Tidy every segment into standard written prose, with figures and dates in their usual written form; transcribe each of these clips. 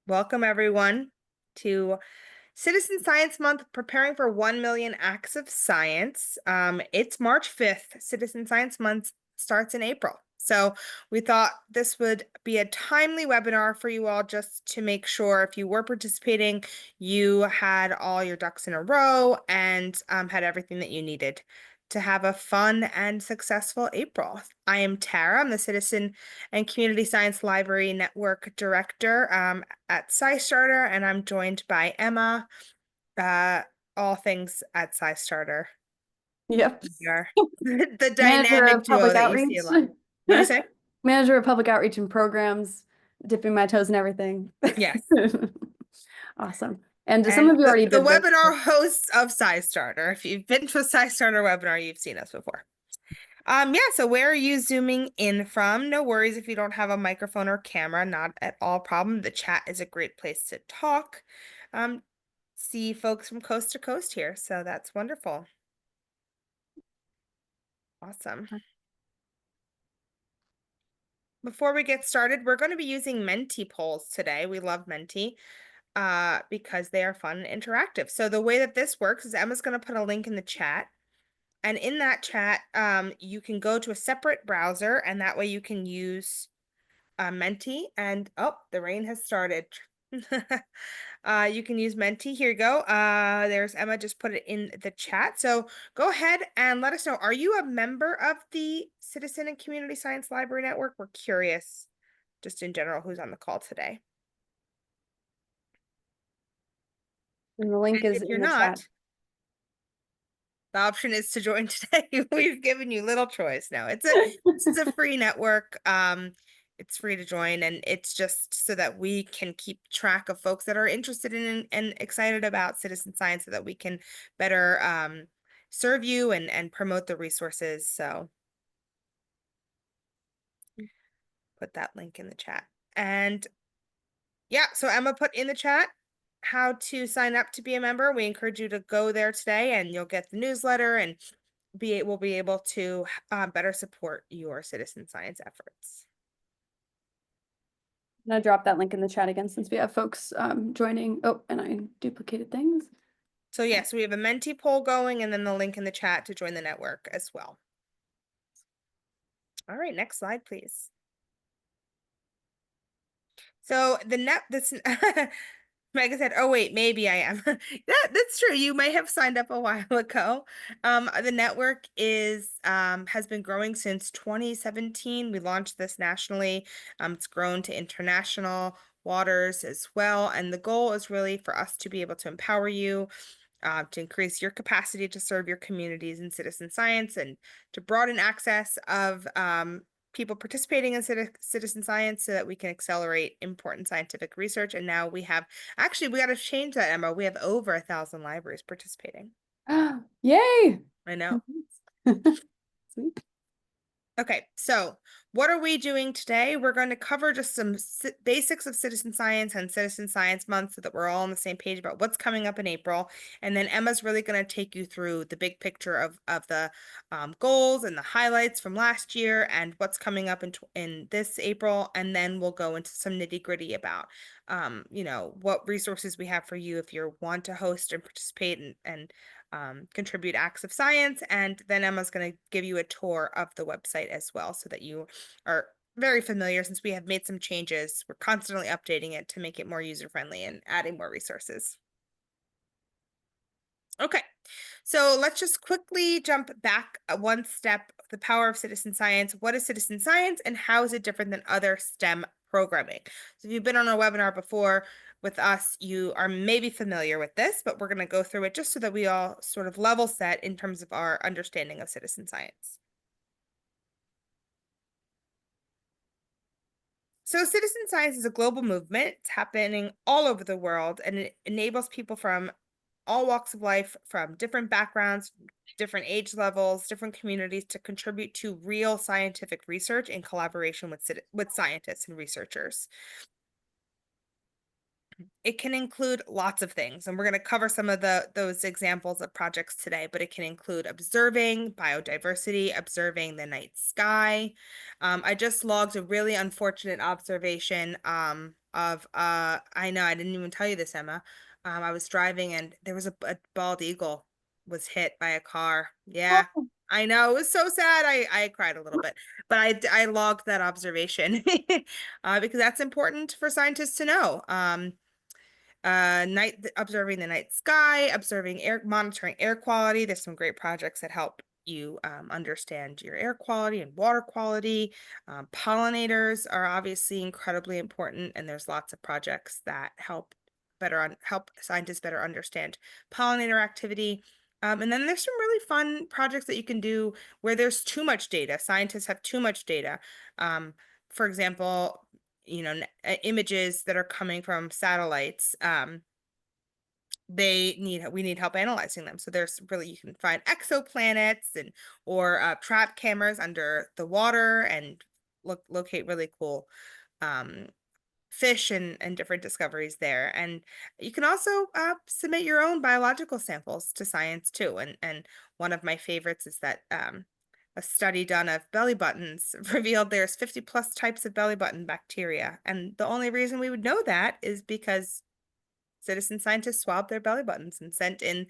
Welcome everyone to Citizen Science Month, preparing for 1 million acts of science. It's March 5th. Citizen Science Month starts in April. So we thought this would be a timely webinar for you all, just to make sure if you were participating, you had all your ducks in a row and had everything that you needed to have a fun and successful April. I am Tara. I'm the Citizen and Community Science Library Network Director at SciStarter, and I'm joined by Emma, uh, all things at SciStarter. Yep. We are the Manager dynamic of duo public that you see outreach. a lot. What do you say? Manager of public outreach and programs, dipping my toes in everything. Yes. Awesome. And some And of you already the did this. webinar hosts of SciStarter. If you've been to a SciStarter webinar, you've seen us before. Yeah, so where are you zooming in from? No worries if you don't have a microphone or camera, not at all problem. The chat is a great place to talk. See folks from coast to coast here, so that's wonderful. Awesome. Before we get started, we're going to be using Menti polls today. We love Menti because they are fun and interactive. So the way that this works is Emma's going to put a link in the chat. And in that chat, you can go to a separate browser, and that way you can use Menti. And oh, the rain has started. You can use Menti. Here you go. There's Emma just put it in the chat. So go ahead and let us know. Are you a member of the Citizen and Community Science Library Network? We're curious, just in general, who's on the call today. And the link And is if you're in the chat. not, the option is to join today. We've given you little choice now. This is a free network. It's free to join, and it's just so that we can keep track of folks that are interested in and excited about citizen science, so that we can better serve you and promote the resources. So put that link in the chat. And yeah, so Emma put in the chat how to sign up to be a member. We encourage you to go there today, and you'll get the newsletter, and we'll be able to better support your citizen science efforts. I'm gonna drop that link in the chat again since we have folks joining. Oh, and I duplicated things. So yes, we have a Menti poll going, and then the link in the chat to join the network as well. All right, next slide, please. So this Megan said, "Oh wait, maybe I am." That's true. You may have signed up a while ago. The network has been growing since 2017. We launched this nationally. It's grown to international waters as well, and the goal is really for us to be able to empower you, to increase your capacity to serve your communities in citizen science, and to broaden access of people participating in citizen science, so that we can accelerate important scientific research. And now we got to change that, Emma. We have over 1,000 libraries participating. Yay! I know. Sweet. Okay, so what are we doing today? We're going to cover just some basics of citizen science and Citizen Science Month, so that we're all on the same page about what's coming up in April. And then Emma's really going to take you through the big picture of the goals and the highlights from last year and what's coming up in this April. And then we'll go into some nitty-gritty about what resources we have for you if you want to host and participate and contribute acts of science. And then Emma's going to give you a tour of the website as well, so that you are very familiar, since we have made some changes. We're constantly updating it to make it more user-friendly and adding more resources. Okay, so let's just quickly jump back one step. The power of citizen science. What is citizen science, and how is it different than other STEM programming? So if you've been on a webinar before with us, you are maybe familiar with this, but we're going to go through it just so that we all sort of level set in terms of our understanding of citizen science. So citizen science is a global movement. It's happening all over the world, and it enables people from all walks of life, from different backgrounds, different age levels, different communities, to contribute to real scientific research in collaboration with scientists and researchers. It can include lots of things, and we're going to cover some of those examples of projects today, but it can include observing biodiversity, observing the night sky. I just logged a really unfortunate observation of I know I didn't even tell you this, Emma. I was driving and there was a bald eagle was hit by a car. Yeah. Oh, I know, it was so sad. I cried a little bit, but I logged that observation because that's important for scientists to know. Observing the night sky, observing air, monitoring air quality. There's some great projects that help you understand your air quality and water quality. Pollinators are obviously incredibly important, and there's lots of projects that help help scientists better understand pollinator activity. And then there's some really fun projects that you can do where there's too much data. Scientists have too much data. For example, images that are coming from satellites, we need help analyzing them. So there's really, you can find exoplanets and or trap cameras under the water and locate really cool um fish and different discoveries there. And you can also submit your own biological samples to science too. And one of my favorites is that a study done of belly buttons revealed there's 50 plus types of belly button bacteria. And the only reason we would know that is because citizen scientists swabbed their belly buttons and sent in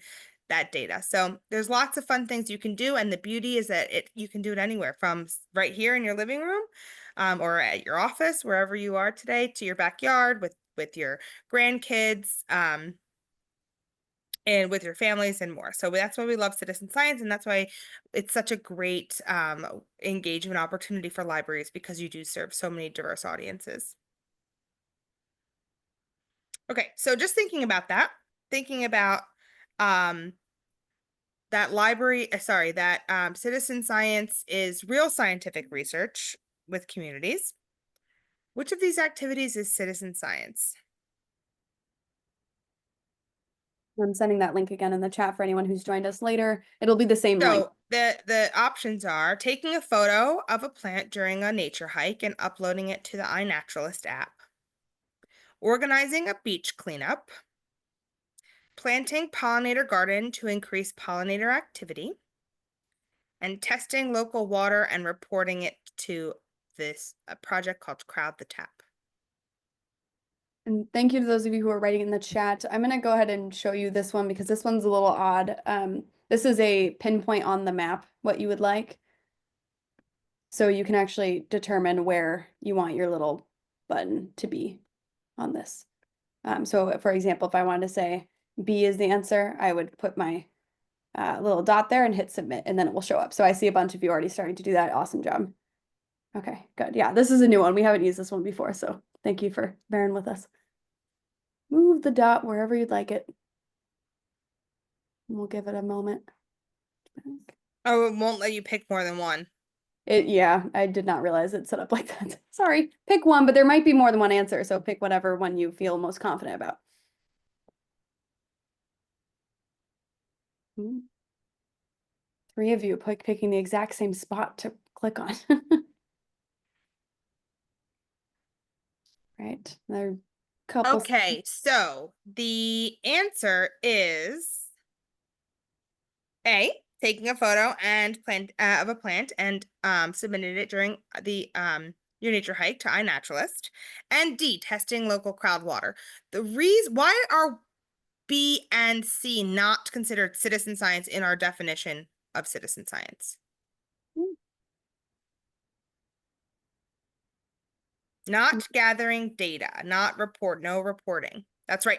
that data. So there's lots of fun things you can do, and the beauty is that you can do it anywhere from right here in your living room, or at your office, wherever you are today, to your backyard with your grandkids, and with your families and more. So that's why we love citizen science, and that's why it's such a great engagement opportunity for libraries, because you do serve so many diverse audiences. Okay, so just thinking about um, that citizen science is real scientific research with communities. Which of these activities is citizen science? I'm sending that link again in the chat for anyone who's joined us later. It'll be the same link. So the options are taking a photo of a plant during a nature hike and uploading it to the iNaturalist app, organizing a beach cleanup, planting pollinator garden to increase pollinator activity, and testing local water and reporting it to this project called Crowd the Tap. And thank you to those of you who are writing in the chat. I'm going to go ahead and show you this one because this one's a little odd. This is a pinpoint on the map, what you would like. So you can actually determine where you want your little button to be on this. So for example, if I wanted to say B is the answer, I would put my little dot there and hit submit, and then it will show up. So I see a bunch of you already starting to do that. Awesome job. Okay, good. Yeah, this is a new one. We haven't used this one before, so thank you for bearing with us. Move the dot wherever you'd like it. We'll give it a moment. Oh, it won't let you pick more than one. Yeah, I did not realize it's set up like that. Sorry, pick one, but there might be more than one answer, so pick whatever one you feel most confident about. Three of you picking the exact same spot to click on. Right, there are a couple. Okay, so the answer is A, taking a photo and plant of a plant and submitted it during the your nature hike to iNaturalist, and D, testing local crowd water. The reason why are B and C not considered citizen science in our definition of citizen science? Not gathering data, no reporting. That's right.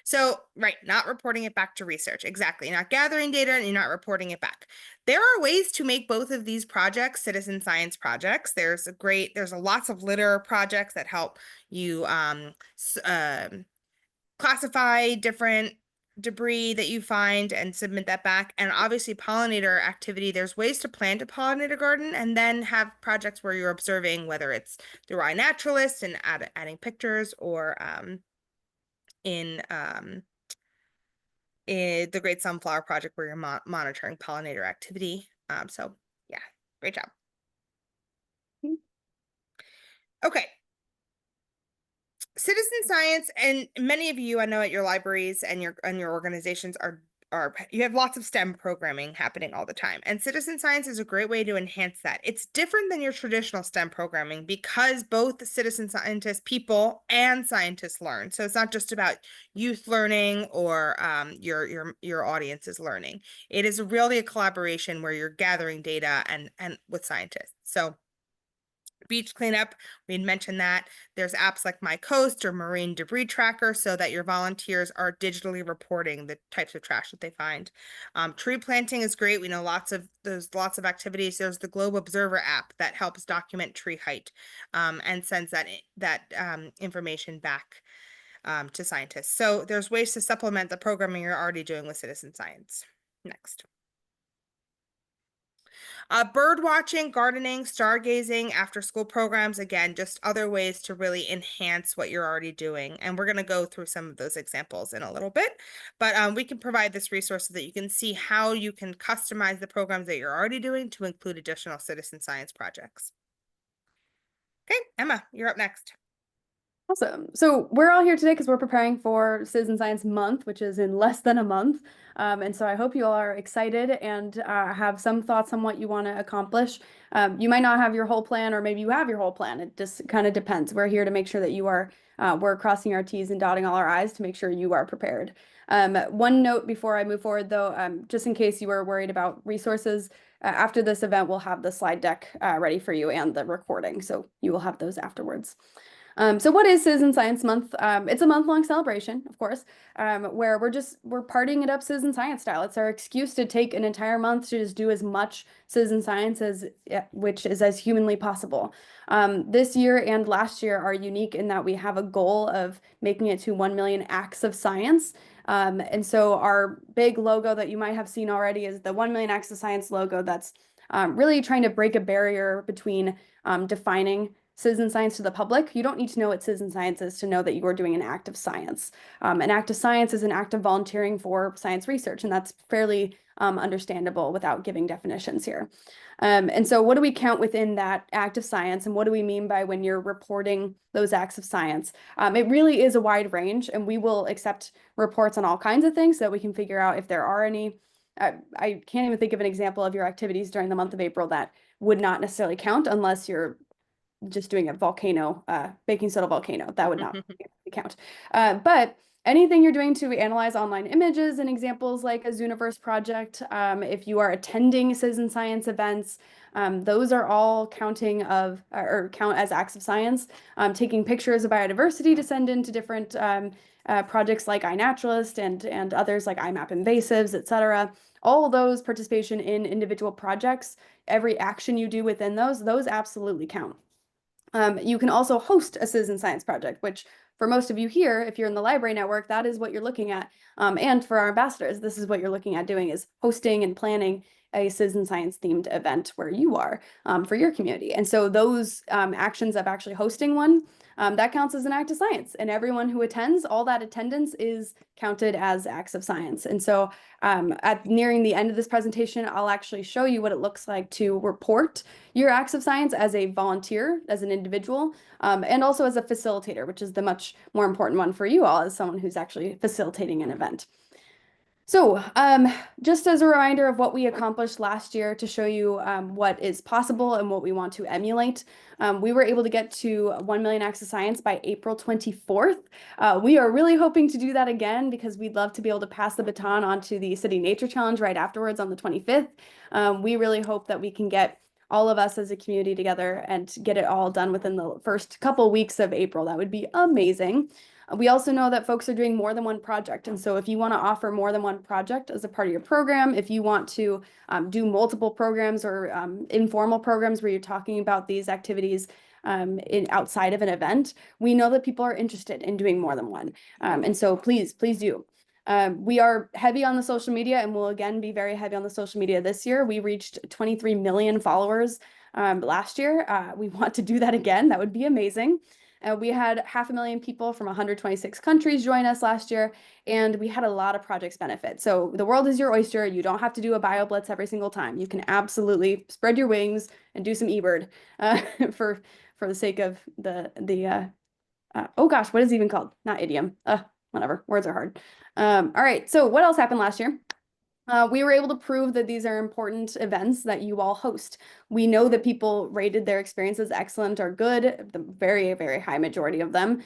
So, right, not reporting it back to research. Exactly. Not gathering data and you're not reporting it back. There are ways to make both of these projects citizen science projects. There's a lots of litter projects that help you classify different debris that you find and submit that back. And obviously pollinator activity, there's ways to plant a pollinator garden and then have projects where you're observing, whether it's through iNaturalist and adding pictures, or in the Great Sunflower Project where you're monitoring pollinator activity. So yeah, great job. Okay. citizen science, and many of you I know at your libraries and your organizations are you have lots of STEM programming happening all the time. And citizen science is a great way to enhance that. It's different than your traditional STEM programming because both the citizen scientists, people and scientists learn. So it's not just about youth learning or your audience is learning. It is really a collaboration where you're gathering data and with scientists. So beach cleanup, we had mentioned that. There's apps like My Coast or Marine Debris Tracker so that your volunteers are digitally reporting the types of trash that they find. Tree planting is great. We know there's lots of activities. There's the Globe Observer app that helps document tree height and sends that information back to scientists. So there's ways to supplement the programming you're already doing with citizen science. Next. Bird watching, gardening, stargazing, after school programs, again, just other ways to really enhance what you're already doing. And we're going to go through some of those examples in a little bit, but we can provide this resource so that you can see how you can customize the programs that you're already doing to include additional citizen science projects. Okay, Emma, you're up next. Awesome. So we're all here today because we're preparing for Citizen Science Month, which is in less than a month. And so I hope you all are excited and have some thoughts on what you want to accomplish. You might not have your whole plan, or maybe you have your whole plan. It just kind of depends. We're here to make sure that we're crossing our T's and dotting all our I's to make sure you are prepared. One note before I move forward, though, just in case you were worried about resources, after this event, we'll have the slide deck ready for you and the recording. So you will have those afterwards. So what is Citizen Science Month? It's a month-long celebration, of course, where we're partying it up citizen science style. It's our excuse to take an entire month to just do as much citizen science which is as humanly possible. This year and last year are unique in that we have a goal of making it to 1 million acts of science. And so our big logo that you might have seen already is the 1 million acts of science logo that's really trying to break a barrier between defining citizen science to the public. You don't need to know what citizen science is to know that you are doing an act of science. An act of science is an act of volunteering for science research, and that's fairly understandable without giving definitions here. And so what do we count within that act of science, and what do we mean by when you're reporting those acts of science? It really is a wide range, and we will accept reports on all kinds of things so that we can figure out if there are any. I can't even think of an example of your activities during the month of April that would not necessarily count unless you're just doing a volcano, baking soda volcano. That would not count. But anything you're doing to analyze online images and examples like a Zooniverse project, if you are attending citizen science events, those are all counting or count as acts of science. Taking pictures of biodiversity to send into different projects like iNaturalist and others like IMAP Invasives, etc. All those participation in individual projects, every action you do within those absolutely count. You can also host a citizen science project, which for most of you here, if you're in the library network, that is what you're looking at. And for our ambassadors, this is what you're looking at doing, is hosting and planning a citizen science themed event where you are for your community. And so those actions of actually hosting one, that counts as an act of science. And everyone who attends, all that attendance is counted as acts of science. And so at nearing the end of this presentation, I'll actually show you what it looks like to report your acts of science as a volunteer, as an individual, and also as a facilitator, which is the much more important one for you all as someone who's actually facilitating an event. So just as a reminder of what we accomplished last year to show you what is possible and what we want to emulate, we were able to get to 1 million acts of science by April 24th. We are really hoping to do that again because we'd love to be able to pass the baton on to the City Nature Challenge right afterwards on the 25th. We really hope that we can get all of us as a community together and get it all done within the first couple weeks of April. That would be amazing. We also know that folks are doing more than one project. And so if you want to offer more than one project as a part of your program, if you want to do multiple programs or informal programs where you're talking about these activities outside of an event, we know that people are interested in doing more than one. And so please do. We are heavy on the social media and will again be very heavy on the social media this year. We reached 23 million followers last year. We want to do that again. That would be amazing. We had 500,000 people from 126 countries join us last year, and we had a lot of projects benefit. So the world is your oyster. You don't have to do a BioBlitz every single time. You can absolutely spread your wings and do some eBird for the sake of the oh gosh, what is it even called? Not idiom. Whatever. Words are hard. All right. So what else happened last year? We were able to prove that these are important events that you all host. We know that people rated their experiences excellent or good, the very, very high majority of them.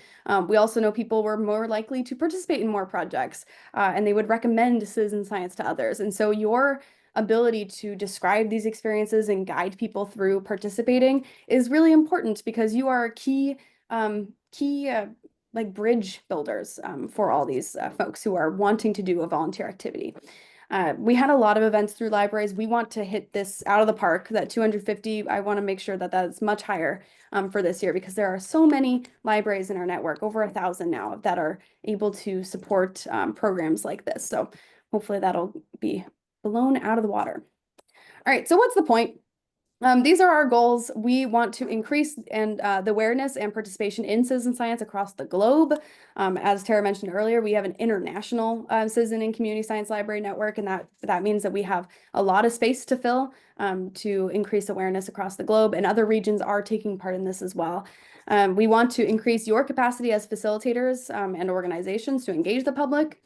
We also know people were more likely to participate in more projects, and they would recommend citizen science to others. And so your ability to describe these experiences and guide people through participating is really important because you are key like bridge builders for all these folks who are wanting to do a volunteer activity. We had a lot of events through libraries. We want to hit this out of the park, that 250. I want to make sure that that's much higher for this year because there are so many libraries in our network, over 1,000 now, that are able to support programs like this. So hopefully that'll be blown out of the water. All right, so what's the point? These are our goals. We want to increase the awareness and participation in citizen science across the globe. As Tara mentioned earlier, we have an international citizen and community science library network, and that means that we have a lot of space to fill to increase awareness across the globe, and other regions are taking part in this as well. We want to increase your capacity as facilitators and organizations to engage the public.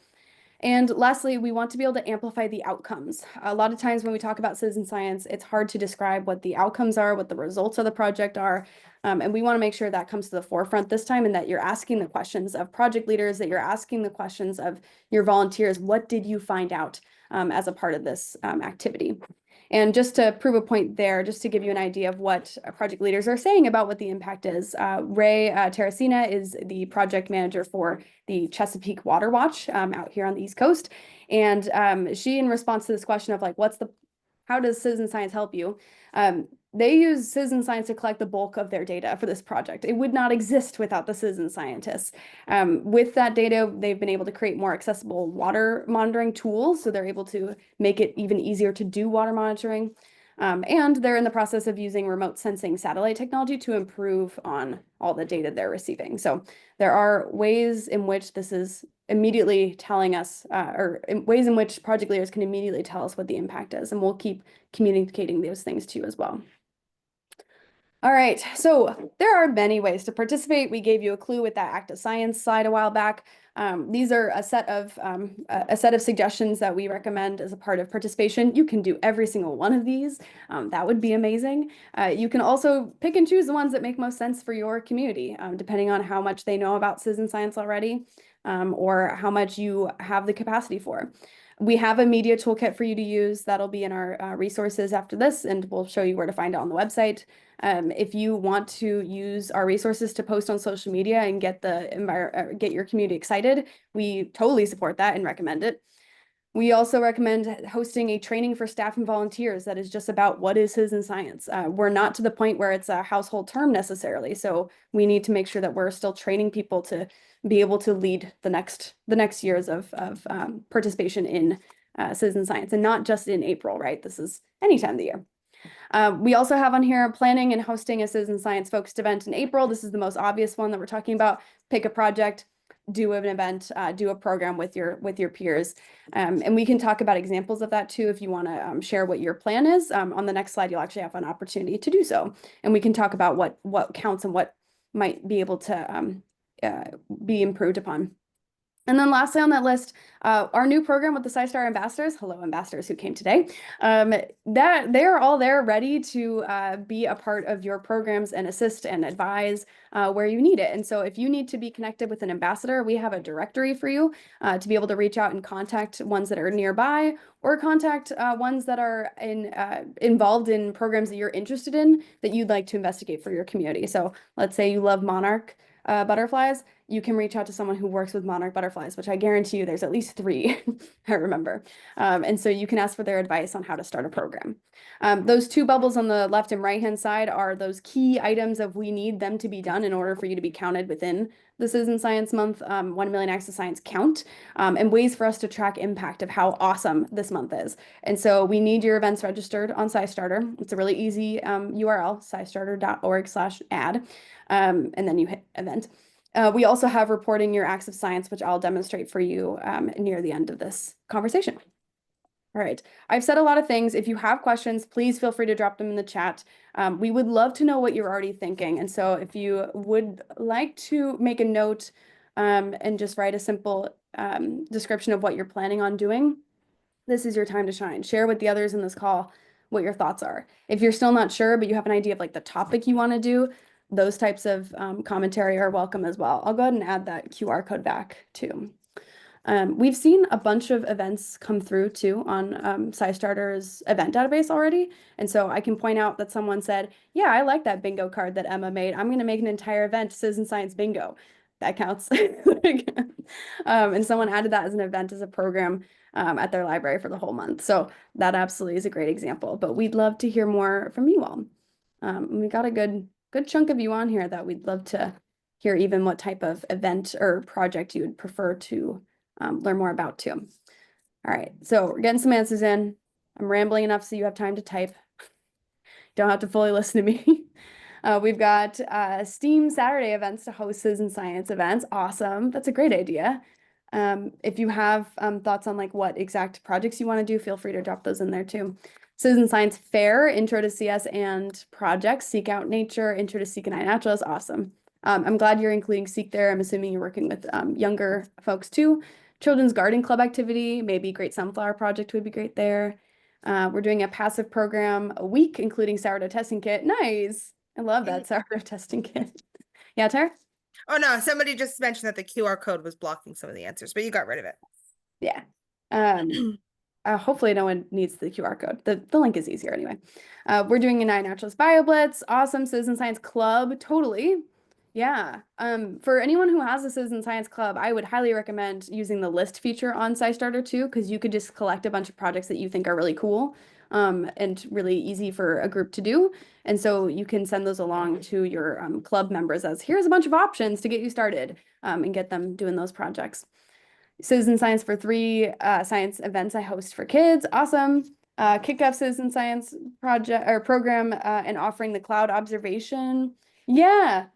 And lastly, we want to be able to amplify the outcomes. A lot of times when we talk about citizen science, it's hard to describe what the outcomes are, what the results of the project are. And we want to make sure that comes to the forefront this time and that you're asking the questions of project leaders, that you're asking the questions of your volunteers. What did you find out as a part of this activity? And just to prove a point there, just to give you an idea of what project leaders are saying about what the impact is, Ray Terracina is the project manager for the Chesapeake Water Watch out here on the East Coast. And she, in response to this question of like, how does citizen science help you? They use citizen science to collect the bulk of their data for this project. It would not exist without the citizen scientists. With that data, they've been able to create more accessible water monitoring tools, so they're able to make it even easier to do water monitoring. And they're in the process of using remote sensing satellite technology to improve on all the data they're receiving. So there are ways in which this is immediately telling us, ways in which project leaders can immediately tell us what the impact is, and we'll keep communicating those things to you as well. All right, so there are many ways to participate. We gave you a clue with that Act of Science slide a while back. These are a set of suggestions that we recommend as a part of participation. You can do every single one of these. That would be amazing. You can also pick and choose the ones that make most sense for your community, depending on how much they know about citizen science already, or how much you have the capacity for. We have a media toolkit for you to use. That'll be in our resources after this, and we'll show you where to find it on the website. If you want to use our resources to post on social media and get your community excited, we totally support that and recommend it. We also recommend hosting a training for staff and volunteers that is just about what is citizen science. We're not to the point where it's a household term necessarily, so we need to make sure that we're still training people to be able to lead the next years of participation in citizen science, and not just in April, right? This is any time of the year. We also have on here planning and hosting a citizen science focused event in April. This is the most obvious one that we're talking about. Pick a project, do an event, do a program with your peers. And we can talk about examples of that too if you want to share what your plan is. On the next slide, you'll actually have an opportunity to do so. And we can talk about what counts and what might be able to be improved upon. And then lastly on that list, our new program with the SciStarter ambassadors, hello ambassadors who came today, that they are all there ready to be a part of your programs and assist and advise where you need it. And so if you need to be connected with an ambassador, we have a directory for you to be able to reach out and contact ones that are nearby, or contact ones that are involved in programs that you're interested in that you'd like to investigate for your community. So let's say you love monarch butterflies, you can reach out to someone who works with monarch butterflies, which I guarantee you there's at least 3, I remember. And so you can ask for their advice on how to start a program. Those 2 bubbles on the left and right-hand side are those key items of we need them to be done in order for you to be counted within the Citizen Science Month 1 Million Acts of Science count, and ways for us to track impact of how awesome this month is. And so we need your events registered on SciStarter. It's a really easy URL, scistarter.org/ad, and then you hit event. We also have reporting your acts of science, which I'll demonstrate for you near the end of this conversation. All right. I've said a lot of things. If you have questions, please feel free to drop them in the chat. We would love to know what you're already thinking. And so if you would like to make a note and just write a simple description of what you're planning on doing, this is your time to shine. Share with the others in this call what your thoughts are. If you're still not sure, but you have an idea of like the topic you want to do, those types of commentary are welcome as well. I'll go ahead and add that QR code back too. We've seen a bunch of events come through too on SciStarter's event database already. And so I can point out that someone said, yeah, I like that bingo card that Emma made. I'm going to make an entire event, Citizen Science Bingo. That counts. And someone added that as an event, as a program at their library for the whole month. So that absolutely is a great example. But we'd love to hear more from you all. We got a good chunk of you on here that we'd love to hear even what type of event or project you would prefer to learn more about too. All right, so we're getting some answers in. I'm rambling enough so you have time to type. Don't have to fully listen to me. We've got STEAM Saturday events to host citizen science events. Awesome. That's a great idea. If you have thoughts on like what exact projects you want to do, feel free to drop those in there too. Citizen Science Fair, Intro to CS and Projects, Seek Out Nature, Intro to Seek and I Natural is awesome. I'm glad you're including Seek there. I'm assuming you're working with younger folks too. Children's Garden Club activity, maybe Great Sunflower Project would be great there. We're doing a passive program a week, including sourdough testing kit. Nice. I love that sourdough testing kit. Yeah, Tara? Oh no, somebody just mentioned that the QR code was blocking some of the answers, but you got rid of it. Yeah. Hopefully no one needs the QR code. The link is easier anyway. We're doing an iNaturalist BioBlitz. Awesome. Citizen Science Club. Totally. Yeah. For anyone who has a Citizen Science Club, I would highly recommend using the list feature on SciStarter too, because you could just collect a bunch of projects that you think are really cool and really easy for a group to do. And so you can send those along to your club members as here's a bunch of options to get you started and get them doing those projects. Citizen Science for 3 science events I host for kids. Awesome. Kicked off Citizen Science project or program and offering the cloud observation. Yeah.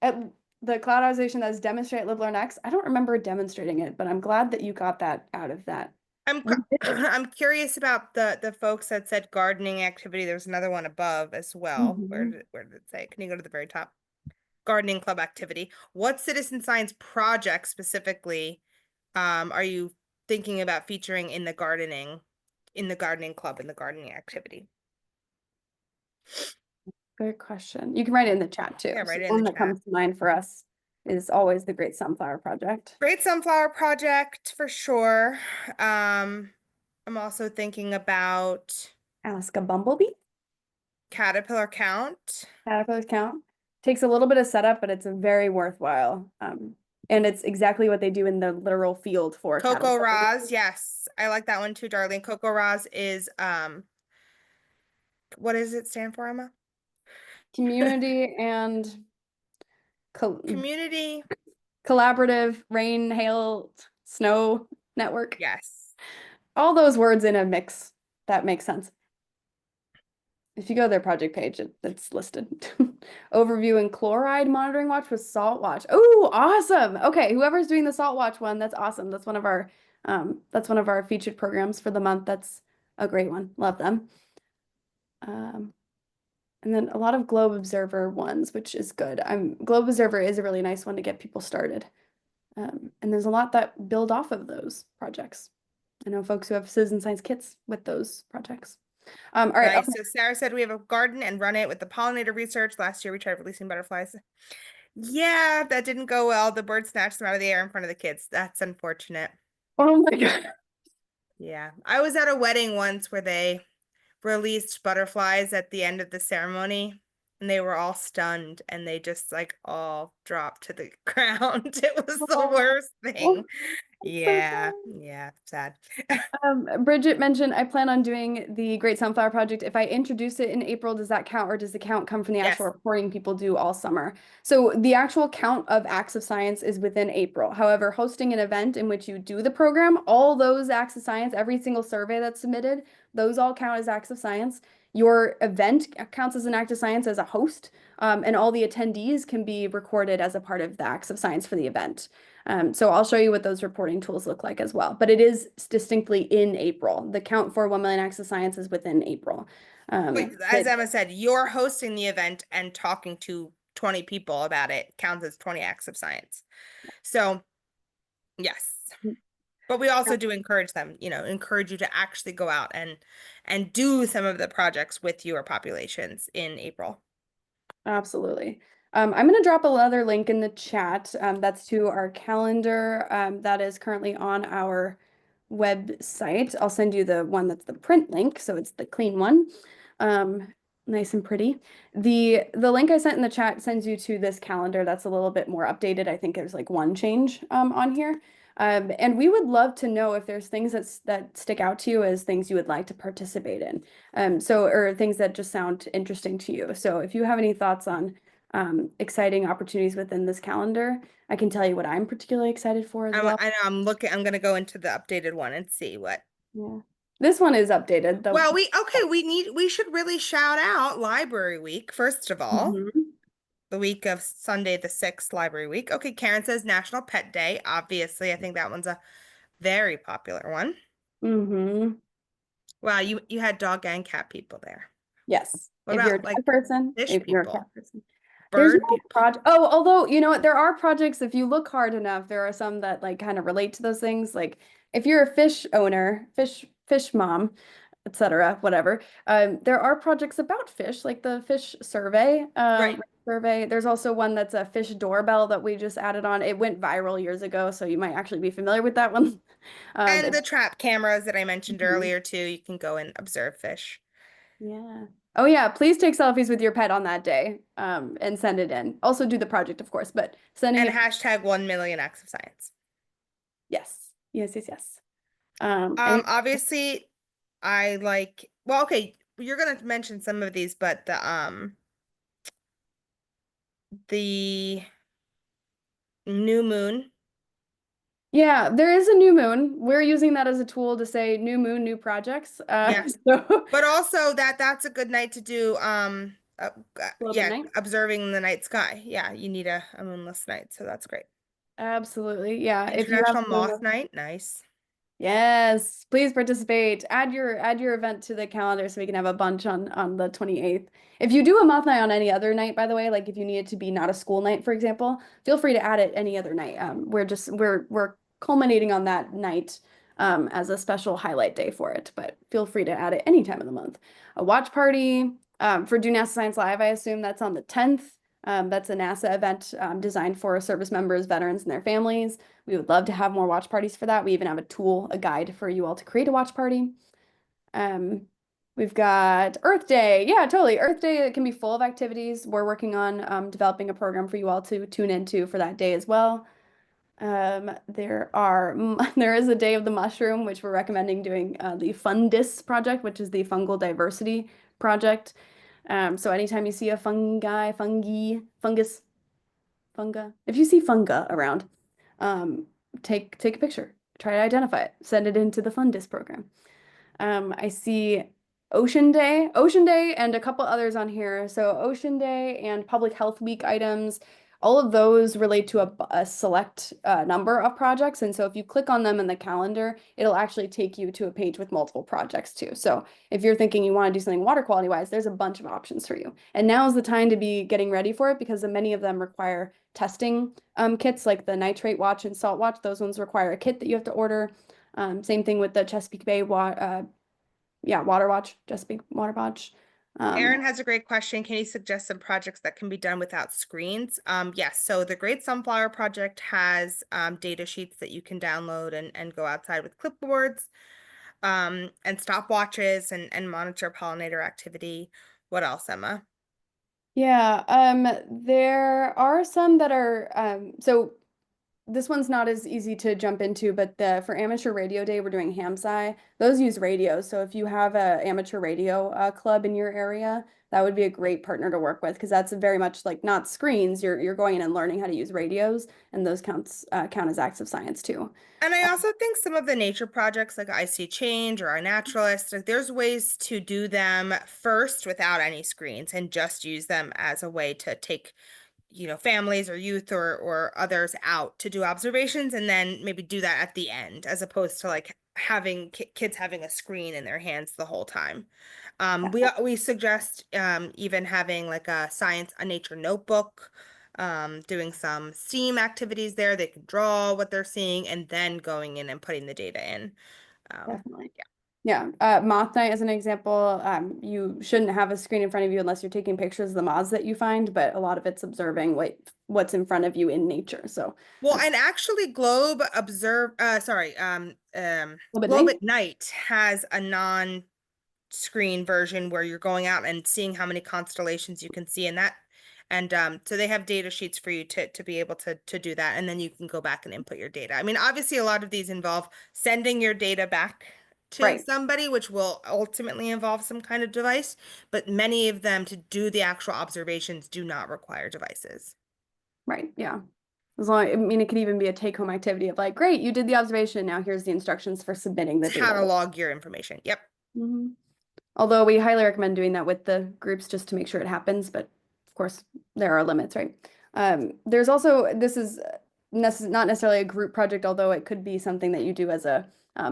The cloud observation that's demonstrate Live Learn X. I don't remember demonstrating it, but I'm glad that you got that out of that. I'm curious about the folks that said gardening activity. There's another one above as well. Where did it say? Can you go to the very top? Gardening club activity. What citizen science project specifically are you thinking about featuring in the gardening club, in the gardening activity? Good question. You can write it in the chat too. Yeah, So write it in one the that chat. comes to mind for us is always the Great Sunflower Project. Great Sunflower Project for sure. I'm also thinking about Alaska Bumblebee. Caterpillar Count. Caterpillars count. Takes a little bit of setup, but it's very worthwhile. And it's exactly what they do in the literal field for Coco caterpillars. Roz, yes. I like that one too, darling. Coco Roz is what does it stand for, Emma? Community and Community. collaborative rain, hail, snow network. Yes. All those words in a mix. That makes sense. If you go to their project page, it's listed. Overview and chloride monitoring watch with salt watch. Oh, awesome. Okay, whoever's doing the salt watch one, that's awesome. That's one of our featured programs for the month. That's a great one. Love them. And then a lot of Globe Observer ones, which is good. Globe Observer is a really nice one to get people started. And there's a lot that build off of those projects. I know folks who have citizen science kits with those projects. All right. Nice. So Sarah said we have a garden and run it with the pollinator research. Last year we tried releasing butterflies. Yeah, that didn't go well. The bird snatched them out of the air in front of the kids. That's unfortunate. Oh my God. Yeah. I was at a wedding once where they released butterflies at the end of the ceremony and they were all stunned and they just like all dropped to the ground. It was the worst thing. Yeah, yeah, sad. Bridget mentioned I plan on doing the Great Sunflower Project. If I introduce it in April, does that count, or does the count come from the actual Yes. reporting people do all summer? So the actual count of acts of science is within April. However, hosting an event in which you do the program, all those acts of science, every single survey that's submitted, those all count as acts of science. your event counts as an act of science as a host, and all the attendees can be recorded as a part of the acts of science for the event. So I'll show you what those reporting tools look like as well. But it is distinctly in April. The count for 1 million acts of science is within April. But as It, Emma said, you're hosting the event and talking to 20 people about it counts as 20 acts of science. So, yes. But we also do encourage them, encourage you to actually go out and do some of the projects with your populations in April. Absolutely. I'm going to drop another link in the chat. That's to our calendar that is currently on our website. I'll send you the one that's the print link, so it's the clean one. Um, nice and pretty. The link I sent in the chat sends you to this calendar that's a little bit more updated. I think there's like one change on here. And we would love to know if there's things that stick out to you as things you would like to participate in. Or things that just sound interesting to you. So if you have any thoughts on exciting opportunities within this calendar, I can tell you what I'm particularly excited for as well. I know I'm gonna go into the updated one and see what. Yeah. This one is updated, though. Well, we should really shout out Library Week, first of all. Mhm. The week of Sunday the 6th, Library Week. Okay, Karen says National Pet Day. Obviously, I think that one's a very popular one. Mm-hmm. Wow, you had dog and cat people there. Yes. What If you're a about cat like person, fish if you're a cat people, person. There's bird no people? project. Oh, although, you know what, there are projects, if you look hard enough, there are some that like kind of relate to those things. Like if you're a fish owner, fish mom, etc., whatever. There are projects about fish, like the fish Right. survey. There's also one that's a fish doorbell that we just added on. It went viral years ago, so you might actually be familiar with that one. And It's the trap cameras that I mentioned Mhm. earlier too, you can go and observe fish. Yeah. Oh yeah, please take selfies with your pet on that day, and send it in. Also do the project, of course, but sending And it, hashtag 1 million acts of science. yes, yes, yes, yes. Obviously I like, well, okay, you're gonna mention some of these, but the new moon. Yeah, there is a new moon. We're using that as a tool to say new moon, new projects. Yes. So But also that's a good night to do globe at yeah, night. observing the night sky. Yeah, you need a moonless night, so that's great. Absolutely. Yeah. If you have International moon, Moth Night, nice. yes, please participate. Add your event to the calendar so we can have a bunch on the 28th. If you do a moth night on any other night, by the way, like if you need it to be not a school night, for example, feel free to add it any other night. We're culminating on that night as a special highlight day for it, but feel free to add it any time of the month. A watch party for Do NASA Science Live, I assume that's on the 10th. That's a NASA event designed for service members, veterans, and their families. We would love to have more watch parties for that. We even have a tool, a guide for you all to create a watch party. Um, we've got Earth Day. Yeah, totally. Earth Day, it can be full of activities. We're working on developing a program for you all to tune into for that day as well. There is a day of the mushroom, which we're recommending doing the Fundis project, which is the fungal diversity project. So anytime you see a funga, if you see funga around, um, take a picture, try to identify it, send it into the Fundis program. I see Ocean Day, and a couple others on here. So Ocean Day and Public Health Week items, all of those relate to a select number of projects. And so if you click on them in the calendar, it'll actually take you to a page with multiple projects too. So if you're thinking you want to do something water quality wise, there's a bunch of options for you. And now is the time to be getting ready for it because many of them require testing kits like the nitrate watch and salt watch. Those ones require a kit that you have to order. Same thing with the Chesapeake Bay Water Watch, Chesapeake Water Watch. Aaron has a great question. Can you suggest some projects that can be done without screens? Yes. So the Great Sunflower Project has data sheets that you can download and go outside with clipboards, and stopwatches and monitor pollinator activity. What else, Emma? Yeah, there are some that are so this one's not as easy to jump into, but the for amateur radio day, we're doing ham sci. Those use radios. So if you have a amateur radio club in your area, that would be a great partner to work with because that's very much like not screens. You're going in and learning how to use radios, and those count as acts of science too. And I also think some of the nature projects like I See Change or Our Naturalist, like there's ways to do them first without any screens and just use them as a way to take, families or youth or others out to do observations and then maybe do that at the end, as opposed to like having kids having a screen in their hands the whole time. We suggest even having like a nature notebook, doing some STEAM activities there. They can draw what they're seeing and then going in and putting the data in. Definitely. Yeah. Yeah, moth night as an example, you shouldn't have a screen in front of you unless you're taking pictures of the moths that you find, but a lot of it's observing what's in front of you in nature. So Well, that's and actually a little bit Globe nice. at Night has a non-screen version where you're going out and seeing how many constellations you can see in that. And so they have data sheets for you to be able to do that, and then you can go back and input your data. I mean, obviously, a lot of these involve sending your data back to Right, somebody, which will ultimately involve some kind of device, but many of them to do the actual observations do not require devices. right, yeah. As long, I mean, it could even be a take-home activity of like, great, you did the observation. Now here's the instructions for submitting the It's how to data. log your information. Yep. Mhm. Although we highly recommend doing that with the groups just to make sure it happens, but of course there are limits, right? There's also this is not necessarily a group project, although it could be something that you do as a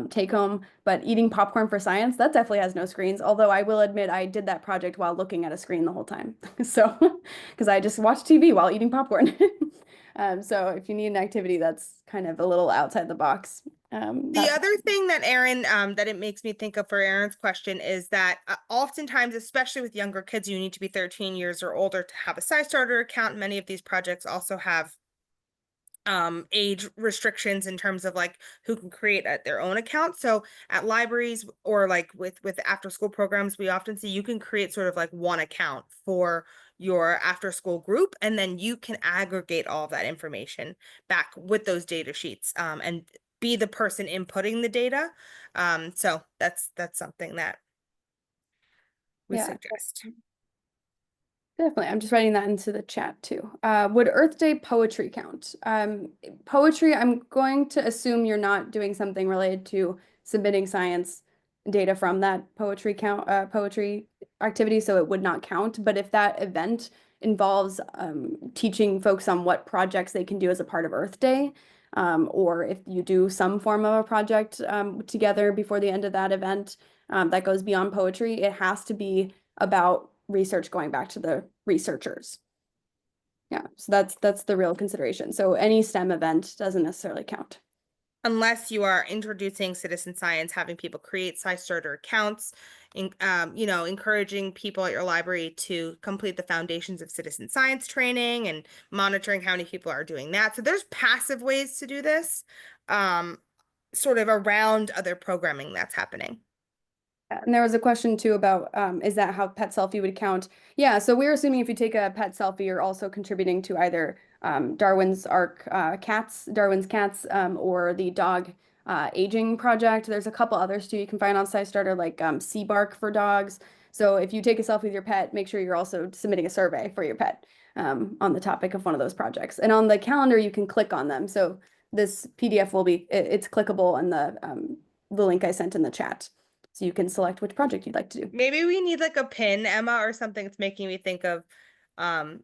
take home. But eating popcorn for science, that definitely has no screens. Although I will admit I did that project while looking at a screen the whole time, so because I just watched TV while eating popcorn. So if you need an activity that's kind of a little outside the box, The that's other thing that that it makes me think of for Aaron's question is that oftentimes, especially with younger kids, you need to be 13 years or older to have a SciStarter account. Many of these projects also have age restrictions in terms of like who can create their own account. So at libraries or like with after school programs, we often see you can create sort of like one account for your after school group, and then you can aggregate all of that information back with those data sheets, and be the person inputting the data. So that's something that we yeah. suggest. Definitely. I'm just writing that into the chat too. Would Earth Day poetry count? Poetry, I'm going to assume you're not doing something related to submitting science data from that poetry activity, so it would not count. But if that event involves teaching folks on what projects they can do as a part of Earth Day, or if you do some form of a project together before the end of that event that goes beyond poetry, it has to be about research going back to the researchers. Yeah, so that's the real consideration. So any STEM event doesn't necessarily count. Unless you are introducing citizen science, having people create SciStarter accounts, encouraging people at your library to complete the foundations of citizen science training and monitoring how many people are doing that. So there's passive ways to do this, um, sort of around other programming that's happening. And there was a question too about is that how pet selfie would count? Yeah, so we're assuming if you take a pet selfie, you're also contributing to either Darwin's cats, or the dog aging project. There's a couple others too you can find on SciStarter, like Sea Bark for dogs. So if you take a selfie with your pet, make sure you're also submitting a survey for your pet on the topic of one of those projects. And on the calendar, you can click on them. So this PDF will be it's clickable on the link I sent in the chat. So you can select which project you'd like to do. Maybe we need like a pin, Emma, or something. It's making me think of, our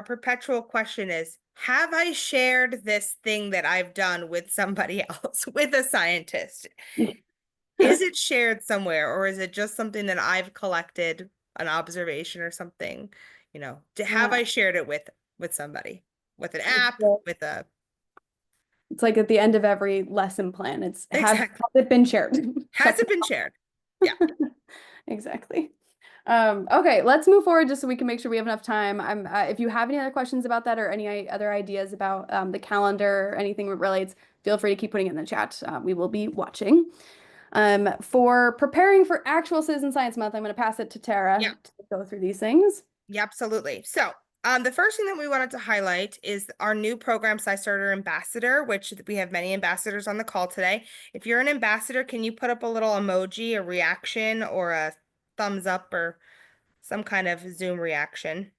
perpetual question is, have I shared this thing that I've done with somebody else, with a scientist? Is it shared somewhere, or is it just something that I've collected, an observation or something? Have Yeah. I shared it with somebody, with an It's app, with a it's like at the end of every lesson plan, it's exactly. has it been shared? Has Check. it been shared? Yeah. Exactly. Okay, let's move forward just so we can make sure we have enough time. If you have any other questions about that or any other ideas about the calendar or anything that relates, feel free to keep putting it in the chat. We will be watching. For preparing for actual Citizen Science Month, I'm going to pass it to Yeah. Tara to go through these things. Yeah, absolutely. So The first thing that we wanted to highlight is our new program, SciStarter Ambassador, which we have many ambassadors on the call today. If you're an ambassador, can you put up a little emoji, a reaction, or a thumbs up, or some kind of Zoom reaction?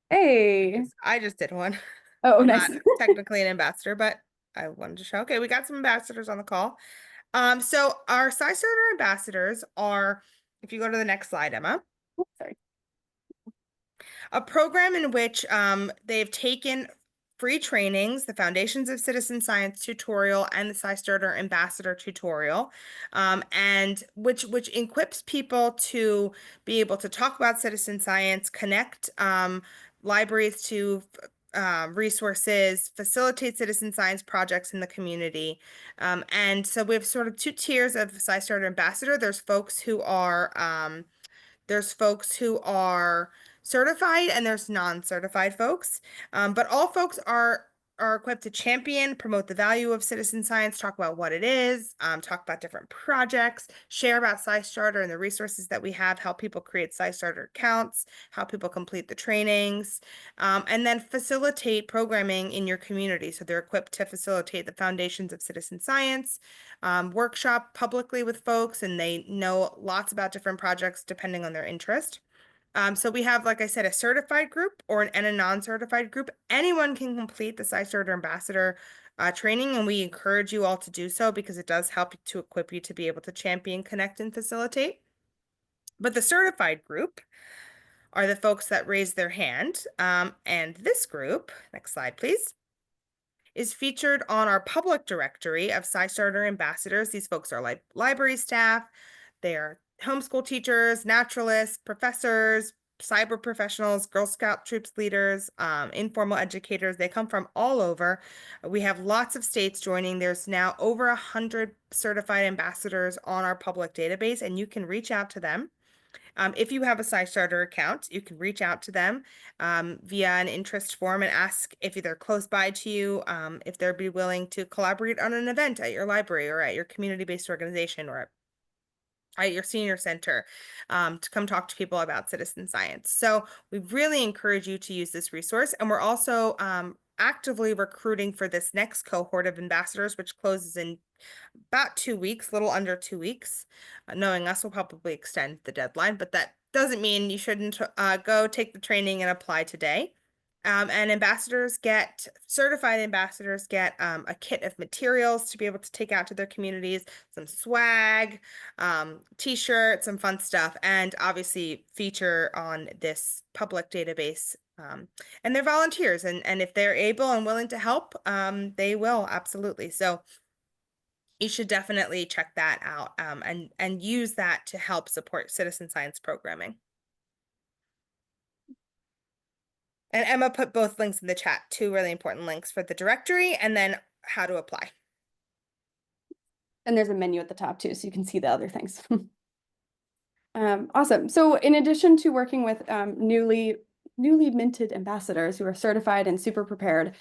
Hey. I just did one. Oh, I'm nice. not technically an ambassador, but I wanted to show. Okay, we got some ambassadors on the call. So our SciStarter ambassadors are, if you go to the next slide, Emma, Sorry. a program in which they've taken free trainings, the Foundations of Citizen Science tutorial and the SciStarter Ambassador tutorial, and which equips people to be able to talk about citizen science, connect libraries to resources, facilitate citizen science projects in the community. And so we have sort of two tiers of SciStarter Ambassador. There's folks who are certified and there's non-certified folks. But all folks are equipped to champion, promote the value of citizen science, talk about what it is, talk about different projects, share about SciStarter and the resources that we have, help people create SciStarter accounts, help people complete the trainings, and then facilitate programming in your community. So they're equipped to facilitate the foundations of citizen science, workshop publicly with folks, and they know lots about different projects depending on their interest. So we have, like I said, a certified group and a non-certified group. Anyone can complete the SciStarter Ambassador training, and we encourage you all to do so because it does help to equip you to be able to champion, connect, and facilitate. But the certified group are the folks that raise their hand. And this group, next slide, please, is featured on our public directory of SciStarter ambassadors. These folks are like library staff, they are homeschool teachers, naturalists, professors, cyber professionals, Girl Scout troops leaders, informal educators. They come from all over. We have lots of states joining. There's now over 100 certified ambassadors on our public database, and you can reach out to them. If you have a SciStarter account, you can reach out to them via an interest form and ask if they're close by to you, if they'd be willing to collaborate on an event at your library or at your community-based organization or at your senior center to come talk to people about citizen science. So we really encourage you to use this resource. And we're also actively recruiting for this next cohort of ambassadors, which closes in about 2 weeks, a little under 2 weeks. Knowing us will probably extend the deadline, but that doesn't mean you shouldn't go take the training and apply today. And certified ambassadors get a kit of materials to be able to take out to their communities, some swag, t-shirts, some fun stuff, and obviously feature on this public database. And they're volunteers, and if they're able and willing to help, they will absolutely. So you should definitely check that out and use that to help support citizen science programming. And Emma put both links in the chat, two really important links for the directory and then how to apply. And there's a menu at the top too, so you can see the other things. Awesome. So in addition to working with newly minted ambassadors who are certified and super prepared,